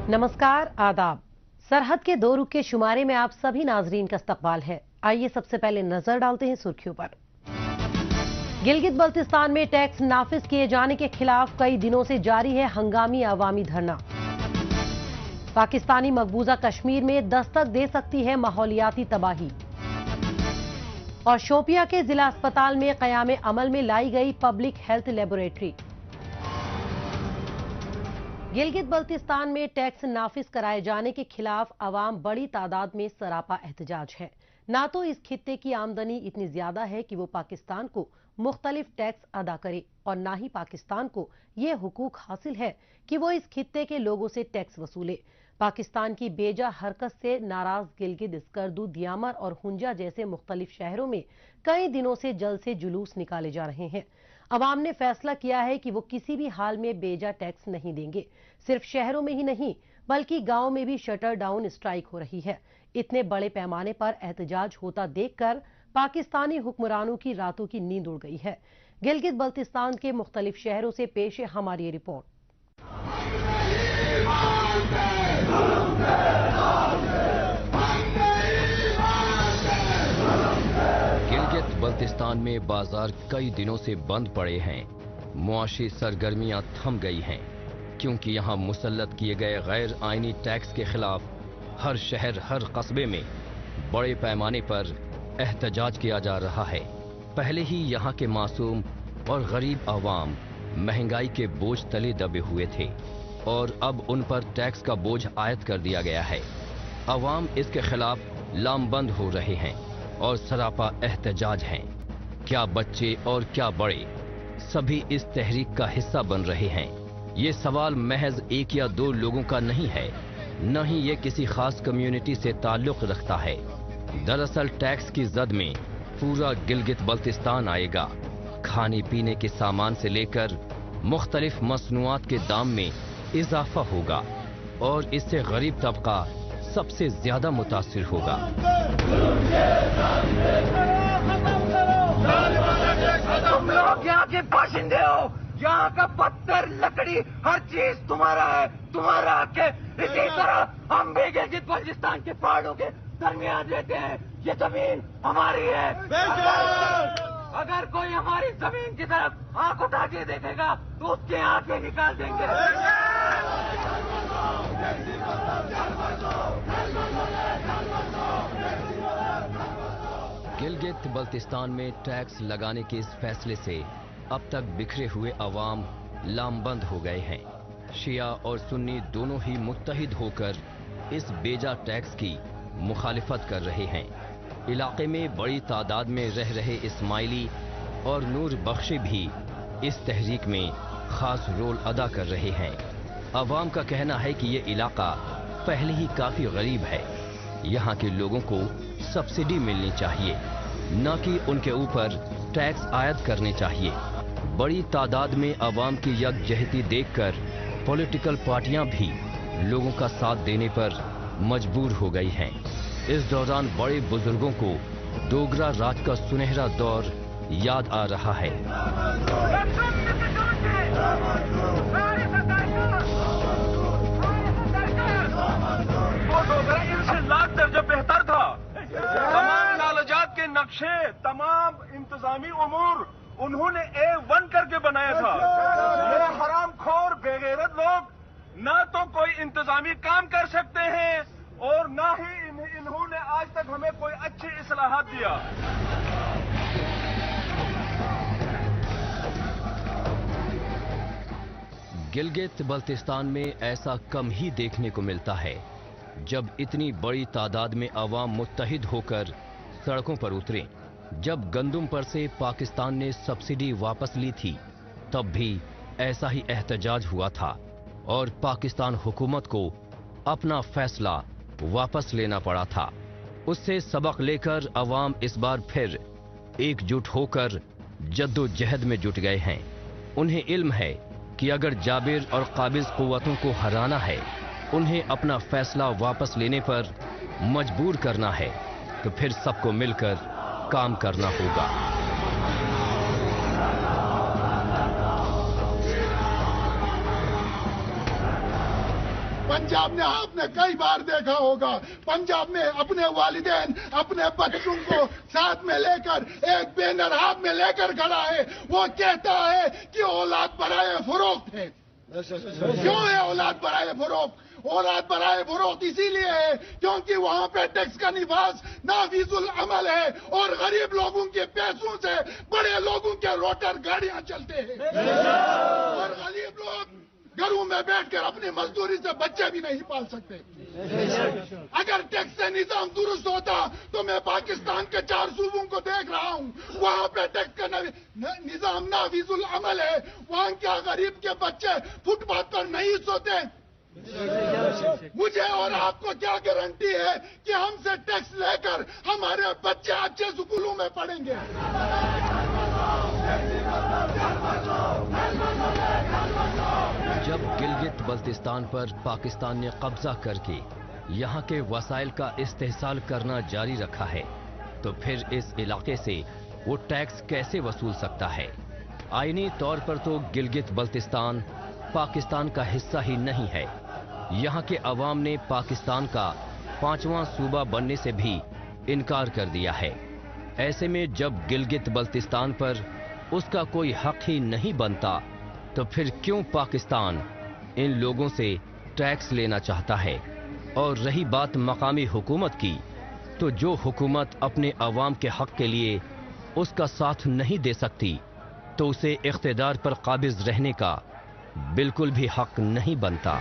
नमस्कार, आदाब। सरहद के दो रुख के शुमारे में आप सभी नाजरीन का इस्तकबाल है। आइए सबसे पहले नजर डालते हैं सुर्खियों पर। गिलगित बल्तिस्तान में टैक्स नाफिज किए जाने के खिलाफ कई दिनों से जारी है हंगामी अवामी धरना। पाकिस्तानी मकबूजा कश्मीर में दस्तक दे सकती है माहौलियाती तबाही। और शोपियां के जिला अस्पताल में क़याम अमल में लाई गई public health laboratory. Gilgit Baltistan में टैक्स नाफिज कराए जाने के खिलाफ अवाम बड़ी तादाद में सरापा एहतजाज है। ना तो इस खित्ते की आमदनी इतनी ज्यादा है कि वो पाकिस्तान को मुख्तलिफ टैक्स अदा करे और ना ही पाकिस्तान को ये हुकूक हासिल है कि वो इस खित्ते के लोगों से टैक्स वसूले। पाकिस्तान की बेजा हरकत से नाराज गिलगित, स्कर्दू, दियामर और हुंजा जैसे मुख्तलिफ शहरों में कई दिनों से जल से जुलूस निकाले जा रहे हैं। अवाम ने फैसला किया है कि वो किसी भी हाल में बेजा टैक्स नहीं देंगे। सिर्फ शहरों में ही नहीं बल्कि गांव में भी शटर डाउन स्ट्राइक हो रही है। इतने बड़े पैमाने पर एहतजाज होता देखकर पाकिस्तानी हुक्मरानों की रातों की नींद उड़ गई है। गिलगित बल्तिस्तान के मुख्तलिफ शहरों से पेश है हमारी ये रिपोर्ट। गिलगित बल्तिस्तान में बाजार कई दिनों से बंद पड़े हैं। मुआशी सरगर्मियां थम गई हैं क्योंकि यहां मुसल्लत किए गए गैर आईनी टैक्स के खिलाफ हर शहर, हर कस्बे में बड़े पैमाने पर एहतजाज किया जा रहा है। पहले ही यहां के मासूम और गरीब आवाम महंगाई के बोझ तले दबे हुए थे और अब उन पर टैक्स का बोझ आयद कर दिया गया है। आवाम इसके खिलाफ लामबंद हो रहे हैं और सरापा एहतजाज हैं। क्या बच्चे और क्या बड़े सभी इस तहरीक का हिस्सा बन रहे हैं। ये सवाल महज एक या दो लोगों का नहीं है, न ही ये किसी खास कम्युनिटी से ताल्लुक रखता है। दरअसल टैक्स की जद में पूरा गिलगित बल्तिस्तान आएगा। खाने पीने के सामान से लेकर मुख्तलिफ मसनूआत के दाम में इजाफा होगा और इससे गरीब तबका सबसे ज्यादा मुतासिर होगा। तुम लोग यहाँ के बाशिंदे हो, यहाँ का पत्थर, लकड़ी, हर चीज तुम्हारा है, तुम्हारा हक है। इसी तरह हम भी गिलगित बल्तिस्तान के पहाड़ों के दरमियान रहते हैं। ये जमीन हमारी है। अगर कोई हमारी जमीन की तरफ आंख उठा के देखेगा तो उसकी आंखें निकाल देंगे। गिलगित बल्तिस्तान में टैक्स लगाने के इस फैसले से अब तक बिखरे हुए अवाम लामबंद हो गए हैं। शिया और सुन्नी दोनों ही मुत्तहिद होकर इस बेजा टैक्स की मुखालिफत कर रहे हैं। इलाके में बड़ी तादाद में रह रहे इस्माइली और नूर बख्शी भी इस तहरीक में खास रोल अदा कर रहे हैं। अवाम का कहना है कि ये इलाका पहले ही काफी गरीब है। यहाँ के लोगों को सब्सिडी मिलनी चाहिए, न कि उनके ऊपर टैक्स आयद करने चाहिए। बड़ी तादाद में अवाम की यकजहती देखकर पॉलिटिकल पार्टियां भी लोगों का साथ देने पर मजबूर हो गई हैं। इस दौरान बड़े बुजुर्गों को डोगरा राज का सुनहरा दौर याद आ रहा है। वो डोगरा इनसे लाख दर्जा बेहतर था। तमाम नालजात के नक्शे, तमाम इंतजामी उमूर उन्होंने A1 करके बनाया था। ये हरामखोर बेगैरत लोग ना तो कोई इंतजामी काम कर सकते हैं और ना ही इन्होंने आज तक हमें कोई अच्छी इस्लाहात दिया। गिलगित बल्तिस्तान में ऐसा कम ही देखने को मिलता है जब इतनी बड़ी तादाद में अवाम मुत्तहिद होकर सड़कों पर उतरे। जब गंदुम पर से पाकिस्तान ने सब्सिडी वापस ली थी तब भी ऐसा ही एहतजाज हुआ था और पाकिस्तान हुकूमत को अपना फैसला वापस लेना पड़ा था। उससे सबक लेकर अवाम इस बार फिर एकजुट होकर जद्दोजहद में जुट गए हैं। उन्हें इल्म है कि अगर जाबिर और काबिज कुव्वतों को हराना है, उन्हें अपना फैसला वापस लेने पर मजबूर करना है, तो फिर सबको मिलकर काम करना होगा। पंजाब ने आपने कई बार देखा होगा, पंजाब में अपने वालिदैन अपने बच्चों को साथ में लेकर एक बैनर हाथ में लेकर खड़ा है, वो कहता है कि औलाद बराए फरोख्त है। क्यों है औलाद बराए फरोख्त? औलाद बराए फरोख्त इसीलिए है क्योंकि वहाँ पे टैक्स का निफाज नाफिजुल अमल है और गरीब लोगों के पैसों से बड़े लोगों के रोटर गाड़ियां चलते हैं और गरीब लोग घरों में बैठकर अपनी मजदूरी से बच्चे भी नहीं पाल सकते। अगर टैक्स से निजाम दुरुस्त होता तो मैं पाकिस्तान के 4 सूबों को देख रहा हूँ, वहाँ पे टैक्स का निजाम नाफिजुल अमल है, वहाँ क्या गरीब के बच्चे फुटपाथ पर नहीं सोते? मुझे और आपको क्या गारंटी है कि हमसे टैक्स लेकर हमारे बच्चे अच्छे स्कूलों में पढ़ेंगे? जब गिलगित बल्तिस्तान पर पाकिस्तान ने कब्जा करके यहाँ के वसाइल का इस्तेहसाल करना जारी रखा है, तो फिर इस इलाके से वो टैक्स कैसे वसूल सकता है? आईनी तौर पर तो गिलगित बल्तिस्तान पाकिस्तान का हिस्सा ही नहीं है। यहाँ के अवाम ने पाकिस्तान का 5वां सूबा बनने से भी इनकार कर दिया है। ऐसे में जब गिलगित बल्तिस्तान पर उसका कोई हक ही नहीं बनता, तो फिर क्यों पाकिस्तान इन लोगों से टैक्स लेना चाहता है? और रही बात मकामी हुकूमत की, तो जो हुकूमत अपने अवाम के हक के लिए उसका साथ नहीं दे सकती, तो उसे इख्तिदार पर काबिज रहने का बिल्कुल भी हक नहीं बनता।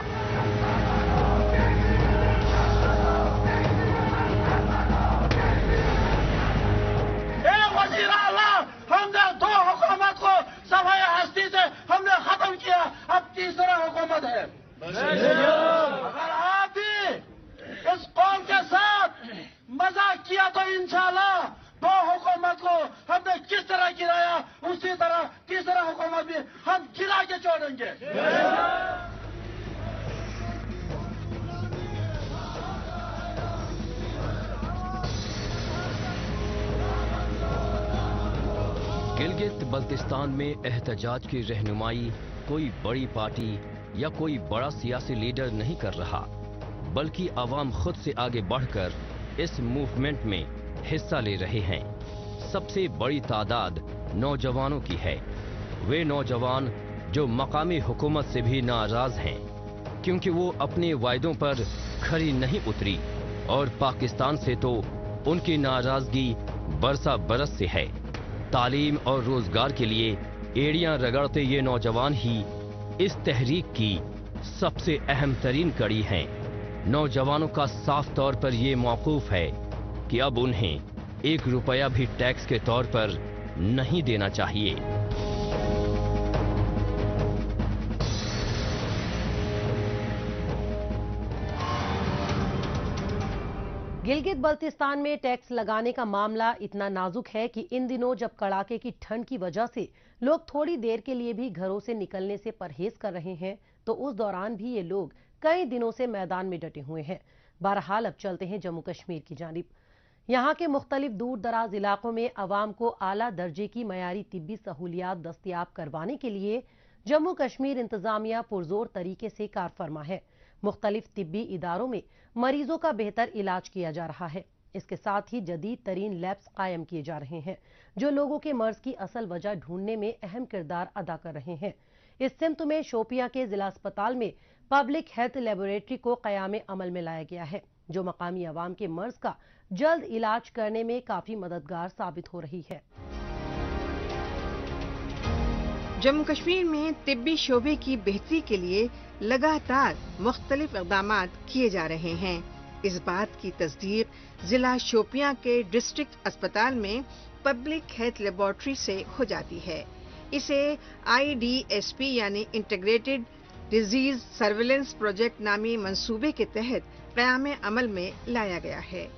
हमने 2 हुकूमत को सफाई हस्ती से हमने खत्म किया, अब तीसरा हुकूमत है। अगर आप भी इस कौम के साथ मजाक किया तो इंशाल्लाह 2 हुकूमत को हमने किस तरह गिराया, उसी तरह तीसरा हुकूमत भी हम गिरा के छोड़ेंगे। गिलगित बल्तिस्तान में एहतजाज की रहनुमाई कोई बड़ी पार्टी या कोई बड़ा सियासी लीडर नहीं कर रहा, बल्कि अवाम खुद से आगे बढ़कर इस मूवमेंट में हिस्सा ले रहे हैं। सबसे बड़ी तादाद नौजवानों की है। वे नौजवान जो मकामी हुकूमत से भी नाराज हैं, क्योंकि वो अपने वायदों पर खरी नहीं उतरी, और पाकिस्तान से तो उनकी नाराजगी बरसा बरस से है। तालीम और रोजगार के लिए एड़ियां रगड़ते ये नौजवान ही इस तहरीक की सबसे अहम तरीन कड़ी हैं। नौजवानों का साफ तौर पर ये मौकूफ है कि अब उन्हें 1 रुपया भी टैक्स के तौर पर नहीं देना चाहिए। गिलगित बल्तिस्तान में टैक्स लगाने का मामला इतना नाजुक है कि इन दिनों जब कड़ाके की ठंड की वजह से लोग थोड़ी देर के लिए भी घरों से निकलने से परहेज कर रहे हैं, तो उस दौरान भी ये लोग कई दिनों से मैदान में डटे हुए हैं। बहरहाल अब चलते हैं जम्मू कश्मीर की जानिब। यहाँ के मुख्तलिफ दूर दराज इलाकों में अवाम को आला दर्जे की मयारी तिब्बी सहूलियात दस्तयाब करवाने के लिए जम्मू कश्मीर इंतजामिया पुरजोर तरीके से कारफरमा है। मुख्तलिफ तिब्बी इदारों में मरीजों का बेहतर इलाज किया जा रहा है। इसके साथ ही जदीद तरीन लैब्स कायम किए जा रहे हैं, जो लोगों के मर्ज की असल वजह ढूंढने में अहम किरदार अदा कर रहे हैं। इस सिमत में शोपियां के जिला अस्पताल में पब्लिक हेल्थ लेबोरेटरी को क़याम अमल में लाया गया है, जो मकामी अवाम के मर्ज का जल्द इलाज करने में काफी मददगार साबित हो रही है। जम्मू कश्मीर में तिब्बी शोबे की बेहतरी के लिए लगातार मुख्तलिफ इक़दामात किए जा रहे हैं। इस बात की तस्दीक जिला शोपियां के डिस्ट्रिक्ट अस्पताल में पब्लिक हेल्थ लेबोरेटरी से हो जाती है। इसे IDSP यानी इंटीग्रेटेड डिजीज सर्विलेंस प्रोजेक्ट नामी मंसूबे के तहत क़याम अमल में लाया गया है।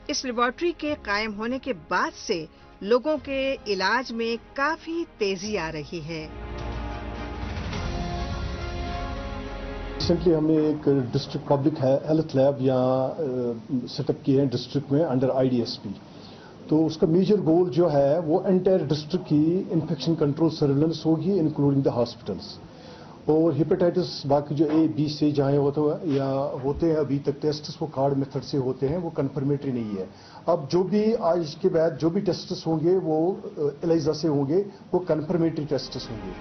इस लेबोरेटरी के कायम होने के बाद से लोगों के इलाज में काफी तेजी आ रही है। रिसेंटली हमने एक डिस्ट्रिक्ट पब्लिक हेल्थ लैब यहाँ सेटअप किए हैं डिस्ट्रिक्ट में अंडर IDSP। तो उसका मेजर गोल जो है वो एंटायर डिस्ट्रिक्ट की इन्फेक्शन कंट्रोल सर्विलेंस होगी, इंक्लूडिंग द हॉस्पिटल्स। اور ہیپیٹائٹس باقی جو اے بی سے جہاں ہوتے ہیں ابھی تک ٹیسٹس وہ کارڈ میتھڈ سے ہوتے ہیں، وہ کنفرمیٹری نہیں ہے. اب جو بھی آج کے بعد جو بھی ٹیسٹس ہوں گے وہ ایلیزا سے ہوں گے، وہ کنفرمیٹری ٹیسٹس ہوں گے.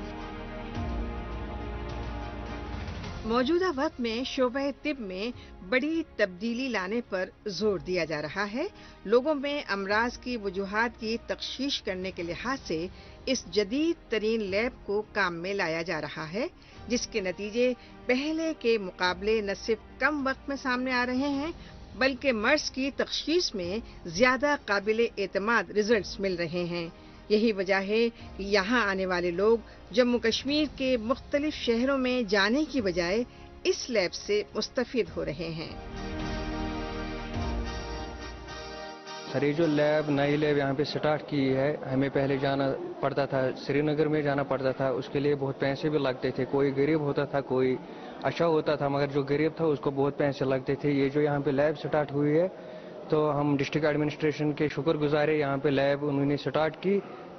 موجودہ وقت میں شعبہ طب میں بڑی تبدیلی لانے پر زور دیا جا رہا ہے. لوگوں میں امراض کی وجوہات کی تشخیص کرنے کے لحاظ سے اس جدید ترین لیب کو کام میں لایا جا رہا ہے، جس کے نتیجے پہلے کے مقابلے نہ صرف کم وقت میں سامنے آ رہے ہیں بلکہ مرض کی تشخیص میں زیادہ قابل اعتماد رزلٹس مل رہے ہیں. یہی وجہ ہے کہ یہاں آنے والے لوگ جموں کشمیر کے مختلف شہروں میں جانے کی بجائے اس لیب سے مستفید ہو رہے ہیں. سر یہ جو لیب نئی لیب یہاں پہ سٹارٹ کی ہے، ہمیں پہلے جانا پڑتا تھا، سری نگر میں جانا پڑتا تھا، اس کے لیے بہت پیسے بھی لگتے تھے. کوئی غریب ہوتا تھا، کوئی اچھا ہوتا تھا، مگر جو غریب تھا اس کو بہت پیسے لگتے تھے. یہ جو یہاں پہ لیب سٹارٹ ہوئی ہے تو ہم ڈسٹرکٹ ایڈمنسٹریشن کے شکر گزار ہیں. یہاں پہ لیب انہوں نے سٹارٹ کی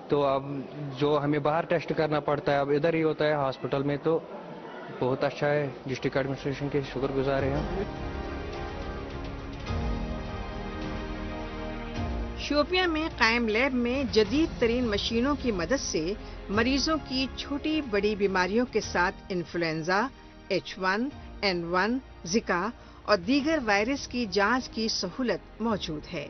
تو اب جو ہمیں باہر ٹیسٹ کرنا پڑتا ہے اب ادھر ہی ہوتا ہے ہاسپٹل میں، تو بہت اچھا ہے. ڈسٹرکٹ ایڈمنسٹریشن کے شکر گزار ہیں ہم. شوپیاں میں قائم لیب میں جدید ترین مشینوں کی مدد سے مریضوں کی چھوٹی بڑی بیماریوں کے ساتھ انفلوئنزا، H1N1، زکا اور دیگر وائرس کی جانچ کی سہولت موجود ہے.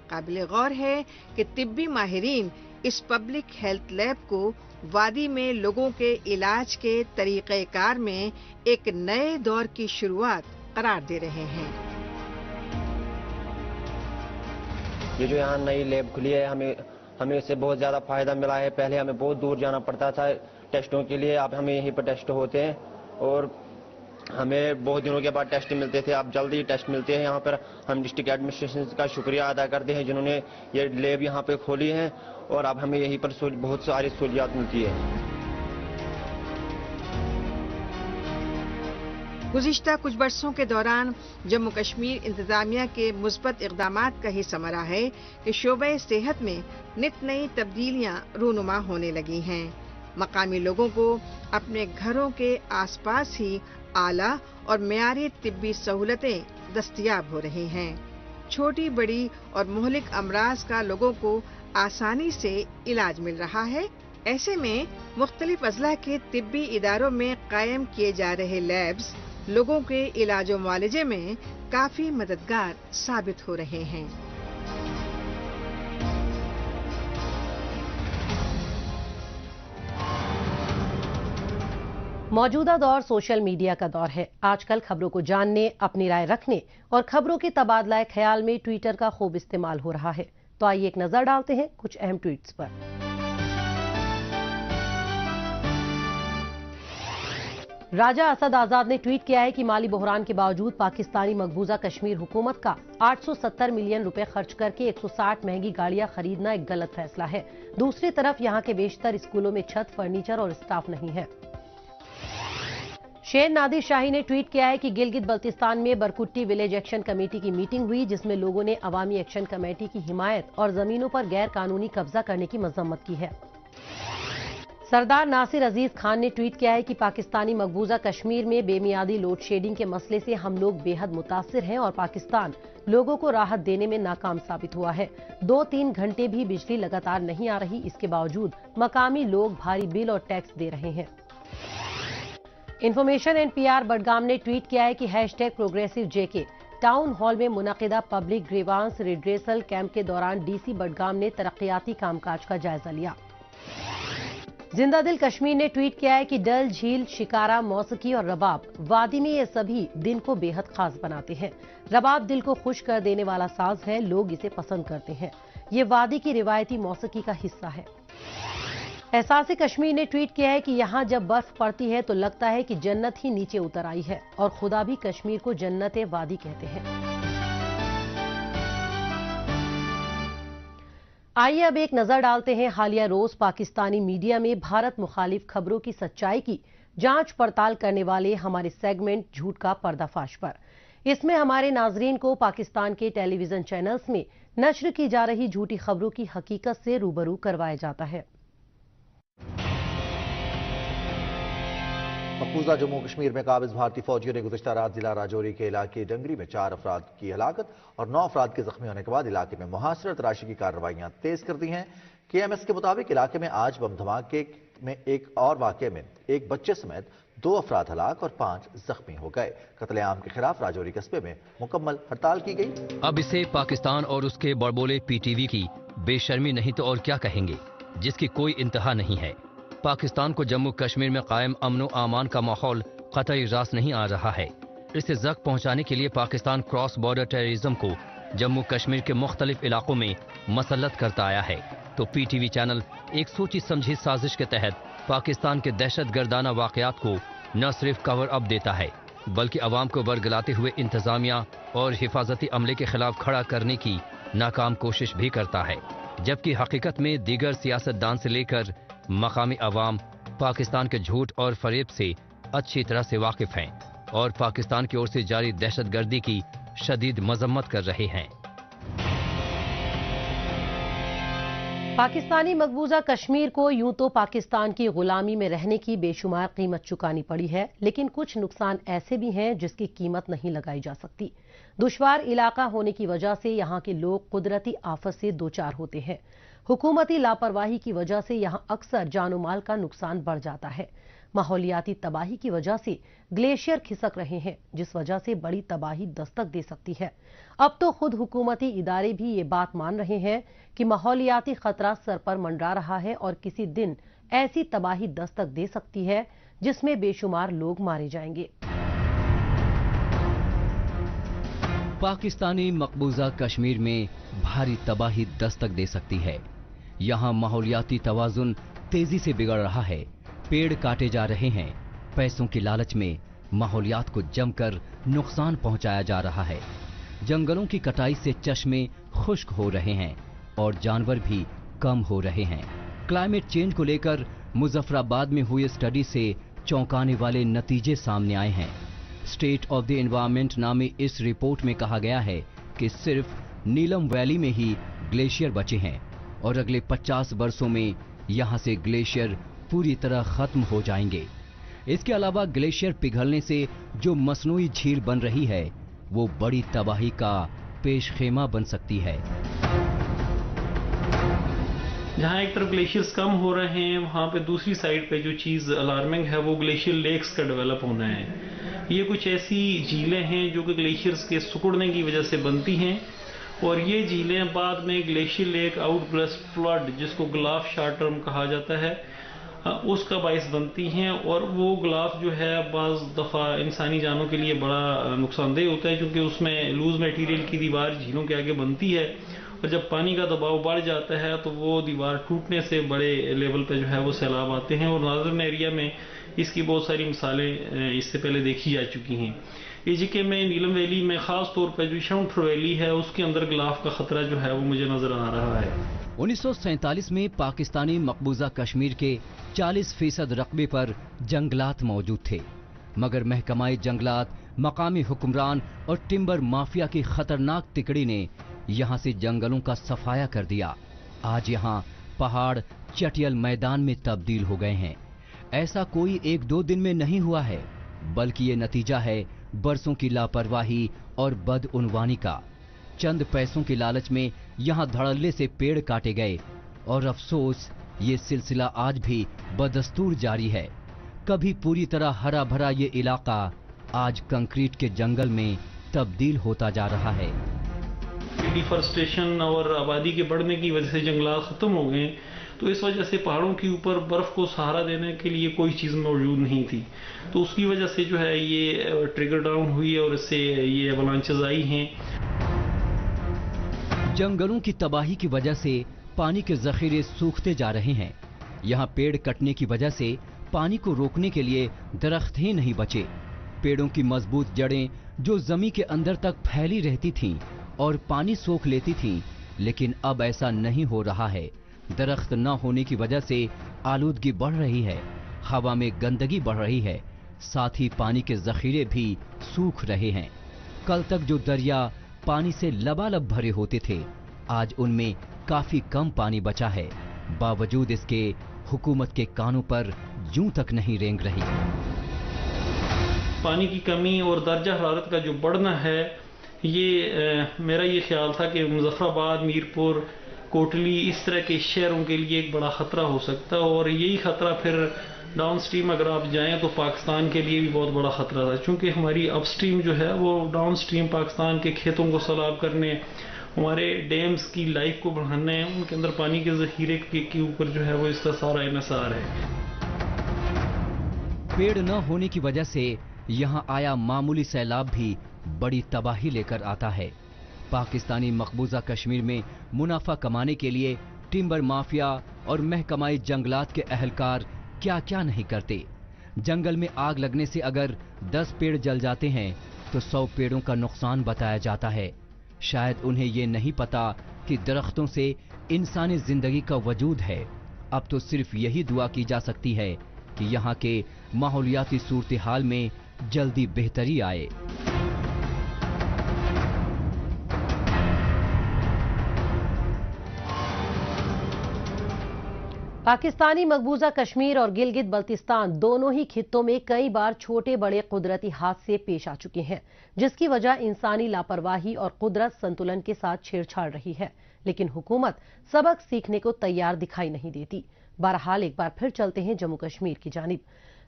قابل غور ہے کہ طبی ماہرین اس پبلک ہیلتھ لیب کو وادی میں لوگوں کے علاج کے طریقہ کار میں ایک نئے دور کی شروعات قرار دے رہے ہیں. یہ جو یہاں نئی لیب کھلی ہے ہمیں اس سے بہت زیادہ فائدہ ملا ہے. پہلے ہمیں بہت دور جانا پڑتا تھا ٹیسٹوں کے لیے، اب ہمیں یہیں پر ٹیسٹ ہوتے ہیں اور ہمیں بہت دنوں کے بعد ٹیسٹ ملتے تھے، اب جلدی ٹیسٹ ملتے ہیں یہاں پر. ہم ڈسٹرکٹ ایڈمنسٹریشن کا شکریہ ادا کرتے ہیں جنہوں نے یہ لیب یہاں پہ کھولی ہے اور اب ہمیں یہیں پر بہت ساری سہولیات ملتی ہے. گزشتہ کچھ برسوں کے دوران جموں کشمیر انتظامیہ کے مثبت اقدامات کا ہی ثمرہ ہے کہ شعبہ صحت میں نت نئی تبدیلیاں رونما ہونے لگی ہیں. مقامی لوگوں کو اپنے گھروں کے آس پاس ہی اعلیٰ اور معیاری طبی سہولتیں دستیاب ہو رہی ہیں. چھوٹی بڑی اور مہلک امراض کا لوگوں کو آسانی سے علاج مل رہا ہے. ایسے میں مختلف اضلاع کے طبی اداروں میں قائم کیے جا رہے لیبز لوگوں کے علاج و معالجے میں کافی مددگار ثابت ہو رہے ہیں. موجودہ دور سوشل میڈیا کا دور ہے. آج کل خبروں کو جاننے، اپنی رائے رکھنے اور خبروں کے تبادلہ خیال میں ٹویٹر کا خوب استعمال ہو رہا ہے. تو آئیے ایک نظر ڈالتے ہیں کچھ اہم ٹویٹس پر. راجہ اسد آزاد نے ٹویٹ کیا ہے کہ مالی بحران کے باوجود پاکستانی مقبوضہ کشمیر حکومت کا 870 ملین روپے خرچ کر کے 160 مہنگی گاڑیاں خریدنا ایک غلط فیصلہ ہے. دوسری طرف یہاں کے بیشتر اسکولوں میں چھت، فرنیچر اور اسٹاف نہیں ہے. شیر نادر شاہی نے ٹویٹ کیا ہے کہ گلگت بلتستان میں برکٹی ولیج ایکشن کمیٹی کی میٹنگ ہوئی جس میں لوگوں نے عوامی ایکشن کمیٹی کی حمایت اور زمینوں پر غیر قانونی قبضہ کرنے کی مذمت کی ہے. سردار ناصر عزیز خان نے ٹویٹ کیا ہے کہ پاکستانی مقبوضہ کشمیر میں بے میعادی لوڈ شیڈنگ کے مسئلے سے ہم لوگ بے حد متاثر ہیں اور پاکستان لوگوں کو راحت دینے میں ناکام ثابت ہوا ہے. 2-3 گھنٹے بھی بجلی لگاتار نہیں آ رہی، اس کے باوجود مقامی لوگ بھاری بل اور ٹیکس دے رہے ہیں. انفارمیشن NPR بڈگام نے ٹویٹ کیا ہے کہ #ProgressiveJK ٹاؤن ہال میں منعقدہ پبلک گریوانس ریڈریسل کیمپ کے دوران DC بڈگام نے ترقیاتی کام کاج کا جائزہ لیا. زندہ دل کشمیر نے ٹویٹ کیا ہے کہ ڈل، جھیل، شکارہ، موسیقی اور رباب وادی میں یہ سبھی دن کو بے حد خاص بناتے ہیں. رباب دل کو خوش کر دینے والا ساز ہے، لوگ اسے پسند کرتے ہیں. یہ وادی کی روایتی موسیقی کا حصہ ہے. احساس کشمیر نے ٹویٹ کیا ہے کہ یہاں جب برف پڑتی ہے تو لگتا ہے کہ جنت ہی نیچے اتر آئی ہے اور خدا بھی کشمیر کو جنت وادی کہتے ہیں. آئیے اب ایک نظر ڈالتے ہیں حالیہ روز پاکستانی میڈیا میں بھارت مخالف خبروں کی سچائی کی جانچ پڑتال کرنے والے ہمارے سیگمنٹ جھوٹ کا پردہ فاش پر. اس میں ہمارے ناظرین کو پاکستان کے ٹیلی ویژن چینلز میں نشر کی جا رہی جھوٹی خبروں کی حقیقت سے روبرو کروایا جاتا ہے. मकबूजा जम्मू कश्मीर में काबिज भारतीय फौजियों ने गुज़िश्ता रात जिला राजौरी के इलाके डंगरी में 4 अफराद की हलाकत और 9 अफराद के जख्मी होने के बाद इलाके में मुहासरा तलाशी की कार्रवाइयां तेज कर दी हैं। KMS के मुताबिक इलाके में आज बम धमाके में एक और वाक़े में एक बच्चे समेत 2 अफराद हलाक और 5 जख्मी हो गए। कत्लेआम के खिलाफ राजौरी कस्बे में मुकम्मल हड़ताल की गई। अब इसे पाकिस्तान और उसके बड़बोले PTV की बेशर्मी नहीं तो और क्या कहेंगे, जिसकी कोई इंतहा नहीं है। पाकिस्तान को जम्मू कश्मीर में कायम अमन अमान का माहौल कतई रास नहीं आ रहा है। इसे जख्म पहुंचाने के लिए पाकिस्तान क्रॉस बॉर्डर टेररिज्म को जम्मू कश्मीर के मुख्तलिफ इलाकों में मसल्लत करता आया है, तो PTV चैनल एक सोची समझी साजिश के तहत पाकिस्तान के दहशतगर्दाना वाकयात को न सिर्फ कवर अप देता है, बल्कि अवाम को बरगलाते हुए इंतजामिया और हिफाजती अमले के खिलाफ खड़ा करने की नाकाम कोशिश भी करता है। जबकि हकीकत में दीगर सियासतदान से लेकर मकामी अवाम पाकिस्तान के झूठ और फरेब से अच्छी तरह से वाकिफ हैं और पाकिस्तान की ओर से जारी दहशतगर्दी की शदीद मजम्मत कर रहे हैं। पाकिस्तानी मकबूजा कश्मीर को यूं तो पाकिस्तान की गुलामी में रहने की बेशुमार कीमत चुकानी पड़ी है, लेकिन कुछ नुकसान ऐसे भी हैं जिसकी कीमत नहीं लगाई जा सकती। दुश्वार इलाका होने की वजह से यहाँ के लोग कुदरती आफत से दो चार होते हैं। हुकूमती लापरवाही की वजह से यहाँ अक्सर जानो माल का नुकसान बढ़ जाता है। माहौलियाती तबाही की वजह से ग्लेशियर खिसक रहे हैं, जिस वजह से बड़ी तबाही दस्तक दे सकती है। अब तो खुद हुकूमती इदारे भी ये बात मान रहे हैं कि माहौलियाती खतरा सर पर मंडरा रहा है और किसी दिन ऐसी तबाही दस्तक दे सकती है जिसमें बेशुमार लोग मारे जाएंगे। पाकिस्तानी मकबूजा कश्मीर में भारी तबाही दस्तक दे सकती है। यहाँ माहौलियाती तवाजुन तेजी से बिगड़ रहा है, पेड़ काटे जा रहे हैं, पैसों की लालच में माहौलियात को जमकर नुकसान पहुंचाया जा रहा है। जंगलों की कटाई से चश्मे खुश्क हो रहे हैं और जानवर भी कम हो रहे हैं। क्लाइमेट चेंज को लेकर मुजफ्फराबाद में हुई स्टडी से चौंकाने वाले नतीजे सामने आए हैं। स्टेट ऑफ द एनवायरनमेंट नामी इस रिपोर्ट में कहा गया है कि सिर्फ नीलम वैली में ही ग्लेशियर बचे हैं और अगले 50 वर्षों में यहां से ग्लेशियर पूरी तरह खत्म हो जाएंगे। इसके अलावा ग्लेशियर पिघलने से जो मसनूई झील बन रही है वो बड़ी तबाही का पेशखेमा बन सकती है। जहाँ एक तरफ ग्लेशियर्स कम हो रहे हैं, वहाँ पे दूसरी साइड पे जो चीज़ अलार्मिंग है वो ग्लेशियर लेक्स का डेवलप होना है। ये कुछ ऐसी झीलें हैं जो कि ग्लेशियर्स के सिकुड़ने की वजह से बनती हैं और ये झीलें बाद में ग्लेशियर लेक आउटबर्स्ट फ्लड, जिसको ग्लाफ शॉर्ट टर्म कहा जाता है, उसका बायस बनती हैं। और वो ग्लाफ जो है बाज़ दफ़ा इंसानी जानों के लिए बड़ा नुकसानदेह होता है, क्योंकि उसमें लूज मटेरियल की दीवार झीलों के आगे बनती है और जब पानी का दबाव बढ़ जाता है तो वो दीवार टूटने से बड़े लेवल पे जो है वो सैलाब आते हैं। और नादर्न एरिया में इसकी बहुत सारी मिसालें इससे पहले देखी जा चुकी हैं। AJK में नीलम वैली में खास तौर पर जो शाउंटर वैली है उसके अंदर ग्लाफ का खतरा जो है वो मुझे नजर आ रहा है। 1947 में पाकिस्तानी मकबूजा कश्मीर के 40% रकबे पर जंगलात मौजूद थे, मगर महकमाए जंगलात, मकामी हुक्मरान और टिम्बर माफिया की खतरनाक तिकड़ी ने यहाँ से जंगलों का सफाया कर दिया। आज यहाँ पहाड़ चटियल मैदान में तब्दील हो गए हैं। ऐसा कोई 1-2 दिन में नहीं हुआ है, बल्कि ये नतीजा है बरसों की लापरवाही और बदउनवानी का। चंद पैसों की लालच में यहाँ धड़ल्ले से पेड़ काटे गए और अफसोस ये सिलसिला आज भी बदस्तूर जारी है। कभी पूरी तरह हरा भरा ये इलाका आज कंक्रीट के जंगल में तब्दील होता जा रहा है। डिफॉरेस्टेशन और आबादी के बढ़ने की वजह से जंगलात खत्म हो गए, तो इस वजह से पहाड़ों के ऊपर बर्फ को सहारा देने के लिए कोई चीज़ मौजूद नहीं थी। तो उसकी वजह से जो है ये ट्रिगर डाउन हुई और इससे ये अवलांचेस आई हैं। जंगलों की तबाही की वजह से पानी के जखीरे सूखते जा रहे हैं। यहाँ पेड़ कटने की वजह से पानी को रोकने के लिए दरख्त ही नहीं बचे। पेड़ों की मजबूत जड़ें जो जमीन के अंदर तक फैली रहती थीं और पानी सोख लेती थीं, लेकिन अब ऐसा नहीं हो रहा है। दरख्त न होने की वजह से आलूदगी बढ़ रही है, हवा में गंदगी बढ़ रही है, साथ ही पानी के जखीरे भी सूख रहे हैं। कल तक जो दरिया पानी से लबालब भरे होते थे, आज उनमें काफी कम पानी बचा है। बावजूद इसके हुकूमत के कानों पर जूं तक नहीं रेंग रही। پانی کی کمی اور درجہ حرارت کا جو بڑھنا ہے، یہ میرا یہ خیال تھا کہ مظفر آباد، میرپور، کوٹلی اس طرح کے شہروں کے لیے ایک بڑا خطرہ ہو سکتا ہے، اور یہی خطرہ پھر ڈاؤن سٹریم اگر آپ جائیں تو پاکستان کے لیے بھی بہت بڑا خطرہ تھا، چونکہ ہماری اپ سٹریم جو ہے وہ ڈاؤن سٹریم پاکستان کے کھیتوں کو سیلاب کرنے، ہمارے ڈیمز کی لائف کو بڑھانے، ان کے اندر پانی کے ذخیرے کے اوپر جو ہے وہ اس کا سارا انحصار ہے۔ پیڑ نہ ہونے کی وجہ سے یہاں آیا معمولی سیلاب بھی بڑی تباہی لے کر آتا ہے۔ پاکستانی مقبوضہ کشمیر میں منافع کمانے کے لیے ٹمبر مافیا اور محکمہ جنگلات کے اہلکار کیا کیا نہیں کرتے۔ جنگل میں آگ لگنے سے اگر 10 پیڑ جل جاتے ہیں تو 100 پیڑوں کا نقصان بتایا جاتا ہے۔ شاید انہیں یہ نہیں پتا کہ درختوں سے انسانی زندگی کا وجود ہے۔ اب تو صرف یہی دعا کی جا سکتی ہے کہ یہاں کے ماحولیاتی صورتحال میں جلدی بہتری آئے۔ پاکستانی مقبوضہ کشمیر اور گلگت بلتستان دونوں ہی خطوں میں کئی بار چھوٹے بڑے قدرتی حادثے پیش آ چکے ہیں، جس کی وجہ انسانی لاپرواہی اور قدرت سنتولن کے ساتھ چھیڑ چھاڑ رہی ہے، لیکن حکومت سبق سیکھنے کو تیار دکھائی نہیں دیتی۔ بہرحال ایک بار پھر چلتے ہیں جموں کشمیر کی جانب۔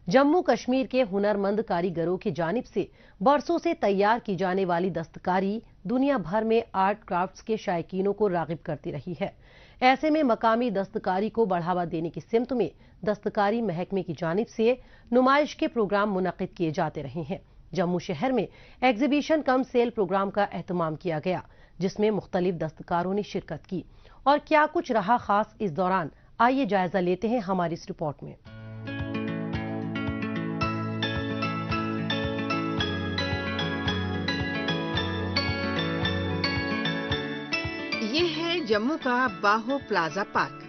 جموں کشمیر کے ہنرمند کاریگروں کی جانب سے برسوں سے تیار کی جانے والی دستکاری دنیا بھر میں آرٹ کرافٹس کے شائقینوں کو راغب کرتی رہی ہے۔ ایسے میں مقامی دستکاری کو بڑھاوا دینے کی سمت میں دستکاری محکمے کی جانب سے نمائش کے پروگرام منعقد کیے جاتے رہے ہیں۔ جموں شہر میں ایگزیبیشن کم سیل پروگرام کا اہتمام کیا گیا، جس میں مختلف دستکاروں نے شرکت کی، اور کیا کچھ رہا خاص اس دوران، آئیے جائزہ لیتے ہیں ہماری اس رپورٹ میں۔ یہ ہے جموں کا باہو پلازا پارک،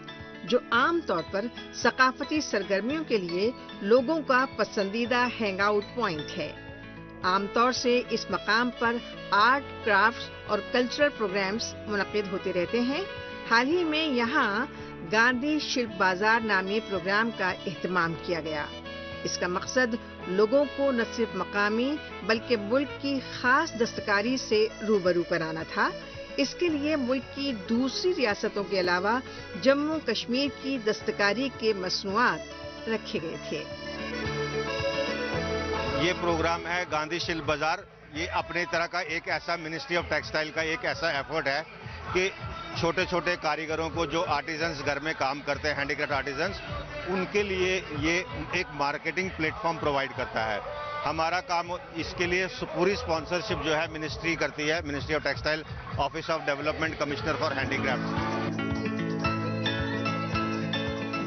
جو عام طور پر ثقافتی سرگرمیوں کے لیے لوگوں کا پسندیدہ ہینگ آؤٹ پوائنٹ ہے۔ عام طور سے اس مقام پر آرٹ، کرافٹس اور کلچرل پروگرامز منعقد ہوتے رہتے ہیں۔ حال ہی میں یہاں گاندھی شلپ بازار نامی پروگرام کا اہتمام کیا گیا۔ اس کا مقصد لوگوں کو نہ صرف مقامی بلکہ ملک کی خاص دستکاری سے روبرو کرانا تھا۔ اس کے لیے ملک کی دوسری ریاستوں کے علاوہ جموں کشمیر کی دستکاری کے مصنوعات رکھے گئے تھے۔ یہ پروگرام ہے گاندھی شلپ بازار۔ یہ اپنے طرح کا ایک ایسا منسٹری آف ٹیکسٹائل کا ایک ایسا ایفرٹ ہے کہ چھوٹے چھوٹے کاریگروں کو جو آرٹیزنز گھر میں کام کرتے ہیں، ہینڈی کرافٹ آرٹیزنز، ان کے لیے یہ ایک مارکیٹنگ پلیٹ فارم پرووائڈ کرتا ہے۔ ہمارا کام اس کے لیے پوری اسپانسرشپ جو ہے منسٹری کرتی ہے، ministry of textile, office of development, commissioner for handy craft.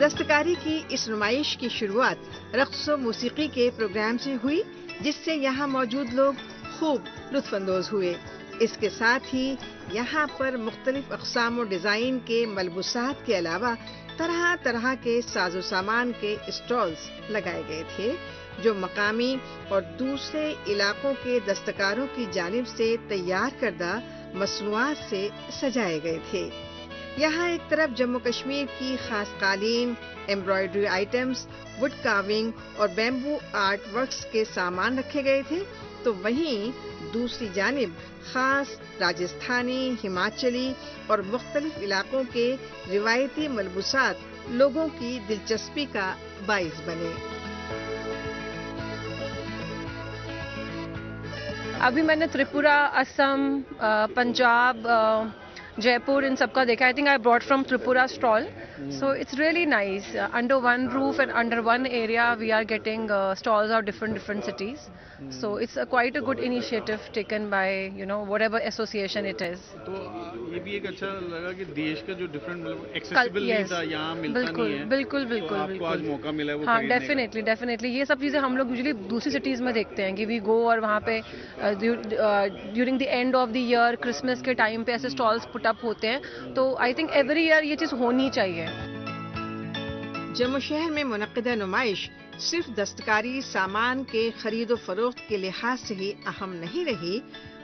دستکاری کی اس نمائش کی شروعات رقص و موسیقی کے پروگرام سے ہوئی، جس سے یہاں موجود لوگ خوب لطف اندوز ہوئے۔ اس کے ساتھ ہی یہاں پر مختلف اقسام و ڈیزائن کے ملبوسات کے علاوہ طرح طرح کے ساز و سامان کے اسٹالز لگائے گئے تھے، جو مقامی اور دوسرے علاقوں کے دستکاروں کی جانب سے تیار کردہ مصنوعات سے سجائے گئے تھے۔ یہاں ایک طرف جموں کشمیر کی خاص قالین، ایمبرائڈری آئٹمز، وڈ کاونگ اور بیمبو آرٹ ورکس کے سامان رکھے گئے تھے، تو وہیں دوسری جانب خاص راجستھانی، ہماچلی اور مختلف علاقوں کے روایتی ملبوسات لوگوں کی دلچسپی کا باعث بنے۔ ابھی میں نے تریپورہ، اسم، پنجاب، جے پور ان سب کا دیکھا۔ I think I brought from Tripura stall, so it's really nice. Under one roof and under one area we are getting stalls of different cities, so it's quite a good initiative taken by whatever association it is. تو یہ بھی ایک اچھا لگا کہ دیش کا جو ڈفرنٹ ایکسیسیبل نہیں تھا، یہاں ملتا نہیں ہے۔ بالکل بالکل آپ کو آج موقع ملا ہے وہ ہاں، ڈیفینیٹلی یہ سب چیزیں ہم لوگ یوزلی دوسری سٹیز میں دیکھتے ہیں کہ وی گو، اور وہاں پہ during the end of the year, Christmas کے ٹائم پہ ایسے اسٹالس پٹ اپ ہوتے ہیں، تو آئی تھنک ایوری ایئر یہ چیز ہونی چاہیے۔ جموں شہر میں منعقدہ نمائش صرف دستکاری سامان کے خرید و فروخت کے لحاظ سے ہی اہم نہیں رہی،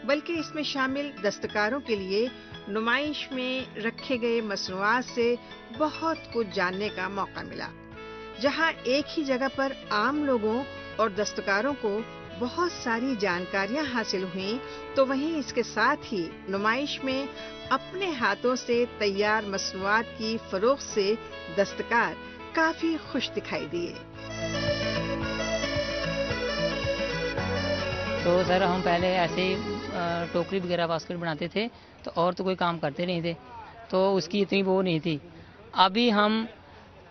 بلکہ اس میں شامل دستکاروں کے لیے نمائش میں رکھے گئے مصنوعات سے بہت کچھ جاننے کا موقع ملا۔ جہاں ایک ہی جگہ پر عام لوگوں اور دستکاروں کو बहुत सारी जानकारियां हासिल हुई, तो वहीं इसके साथ ही नुमाइश में अपने हाथों से तैयार मसनूआत की फरोख्त से दस्तकार काफी खुश दिखाई दिए। तो सर हम पहले ऐसे ही टोकरी वगैरह बास्केट बनाते थे, तो और तो कोई काम करते नहीं थे, तो उसकी इतनी वो नहीं थी। अभी हम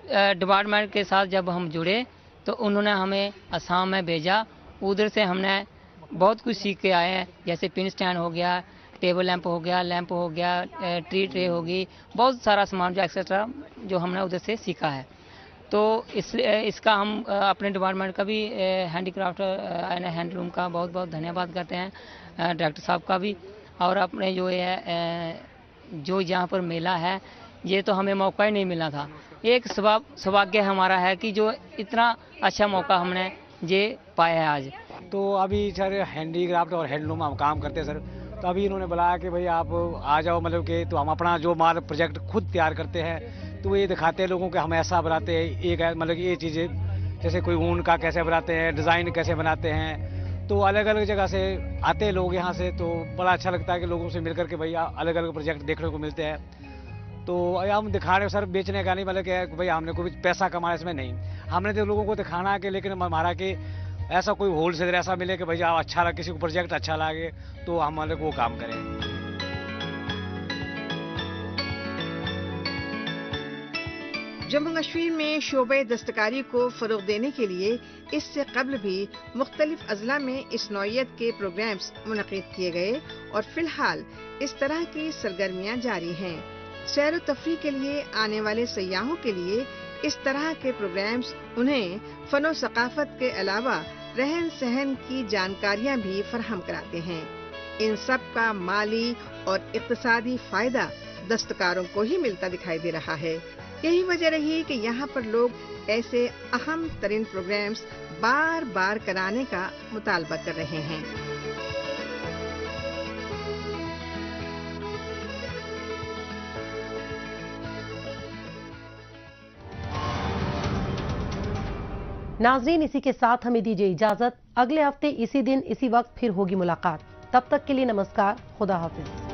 डिपार्टमेंट के साथ जब हम जुड़े तो उन्होंने हमें असम में भेजा, उधर से हमने बहुत कुछ सीख के आए हैं, जैसे पिन स्टैंड हो गया, टेबल लैंप हो गया, ट्री ट्रे होगी, बहुत सारा सामान जो एक्सेट्रा जो हमने उधर से सीखा है। तो इसका हम अपने डिपार्टमेंट का भी हैंडीक्राफ्ट हैंडलूम का बहुत बहुत धन्यवाद करते हैं, डायरेक्टर साहब का भी। और अपने जो है जो यहाँ पर मेला है, ये तो हमें मौका ही नहीं मिला था। एक सौभाग्य हमारा है कि जो इतना अच्छा मौका हमने ये पाया है आज। तो अभी सर हैंडीक्राफ्ट और हैंडलूम हम काम करते हैं सर, तो अभी इन्होंने बुलाया कि भाई आप आ जाओ, मतलब कि तो हम अपना जो माल प्रोजेक्ट खुद तैयार करते हैं, तो ये दिखाते हैं लोगों को हम ऐसा बनाते हैं, एक मतलब ये चीज़ें जैसे कोई ऊन का कैसे बनाते हैं, डिज़ाइन कैसे बनाते हैं, तो अलग अलग जगह से आते हैं लोग यहाँ से, तो बड़ा अच्छा लगता है कि लोगों से मिलकर के भैया अलग अलग प्रोजेक्ट देखने को मिलते हैं। तो हम दिखा रहे सर बेचने का नहीं, मतलब कि भाई हमने कोई पैसा कमाया इसमें नहीं, हमने तो लोगों को दिखाना है कि लेकिन हमारा कि ऐसा कोई होलसेलर ऐसा मिले कि भैया अच्छा लगे, किसी को प्रोजेक्ट अच्छा लगे तो हम मतलब वो काम करें। जम्मू कश्मीर में शोबे दस्तकारी को फरोग देने के लिए इससे कबल भी मुख्तलिफ अजला में इस नौयत के प्रोग्राम्स मुनक़िद किए गए और फिलहाल इस तरह की सरगर्मियां जारी हैं। सैर व तफरीह के लिए आने वाले सयाहों के लिए इस तरह के प्रोग्राम्स उन्हें फनो सकाफत के अलावा रहन सहन की जानकारियां भी फराहम कराते हैं। इन सब का माली और इक़्तिसादी फायदा दस्तकारों को ही मिलता दिखाई दे रहा है। यही वजह रही कि यहाँ पर लोग ऐसे अहम तरीन प्रोग्राम्स बार बार कराने का मुतालबा कर रहे हैं। नाज़रीन, इसी के साथ हमें दीजिए इजाजत। अगले हफ्ते इसी दिन इसी वक्त फिर होगी मुलाकात। तब तक के लिए नमस्कार, खुदा हाफिज।